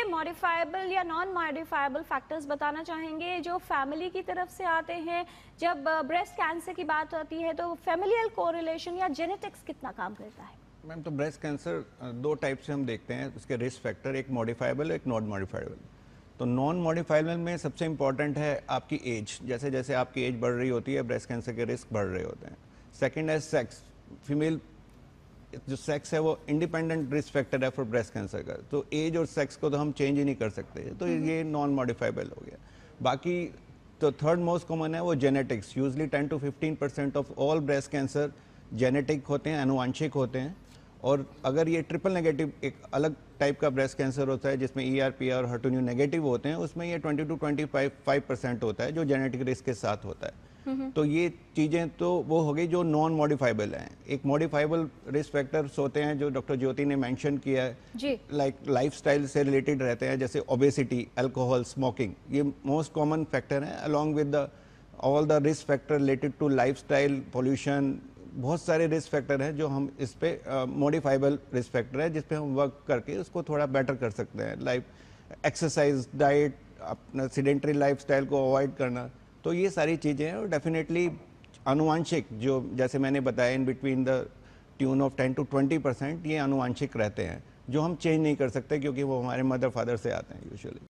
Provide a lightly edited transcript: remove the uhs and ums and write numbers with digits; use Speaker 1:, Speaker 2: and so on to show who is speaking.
Speaker 1: Modifiable या non modifiable factors बताना चाहेंगे जो फैमिली की तरफ से आते हैं? जब ब्रेस्ट कैंसर की बात आती है तो फैमिलियल कोरिलेशन या जेनेटिक्स कितना काम करता है?
Speaker 2: मैम, तो ब्रेस्ट कैंसर दो टाइप से हम देखते हैं उसके रिस्क फैक्टर, एक मॉडिफाइबल एक नॉन मॉडिफाइबल। तो नॉन मॉडिफाइबल में सबसे इंपॉर्टेंट है आपकी एज। जैसे जैसे आपकी एज बढ़ रही होती है ब्रेस्ट कैंसर के रिस्क बढ़ रहे होते हैं। सेकंड है सेक्स। फीमेल जो सेक्स है वो इंडिपेंडेंट रिस्क फैक्टर है फॉर ब्रेस्ट कैंसर का। तो एज और सेक्स को तो हम चेंज ही नहीं कर सकते, तो ये नॉन मॉडिफाइबल हो गया। बाकी तो थर्ड मोस्ट कॉमन है वो genetics. Usually 10 to 15% of all breast cancer genetic होते हैं, आनुवांशिक होते हैं। और अगर ये ट्रिपल नेगेटिव एक अलग टाइप का ब्रेस्ट कैंसर होता है जिसमें ER, PR और HER2 नेगेटिव होते हैं, उसमें ये 20 to 25% होता है जो जेनेटिक रिस्क के साथ होता है। तो ये चीज़ें तो वो हो गई जो नॉन मॉडिफाइबल हैं। एक मॉडिफाइबल रिस्क फैक्टर्स होते हैं जो डॉक्टर ज्योति ने मेंशन किया है, लाइक लाइफस्टाइल से रिलेटेड रहते हैं, जैसे ओबेसिटी, अल्कोहल, स्मोकिंग। ये मोस्ट कॉमन फैक्टर हैं along with the all the risk factor related to lifestyle, pollution. बहुत सारे रिस्क फैक्टर हैं जो हम इस पे मॉडिफाइबल रिस्क फैक्टर है जिस पे हम वर्क करके उसको थोड़ा बेटर कर सकते हैं। लाइक एक्सरसाइज, डाइट, अपना सीडेंटरी लाइफस्टाइल को अवॉइड करना। तो ये सारी चीज़ें हैं और डेफिनेटली आनुवांशिक जो जैसे मैंने बताया in between the tune of 10 to 20% ये आनुवांशिक रहते हैं जो हम चेंज नहीं कर सकते क्योंकि वो हमारे मदर फादर से आते हैं यूजुअली।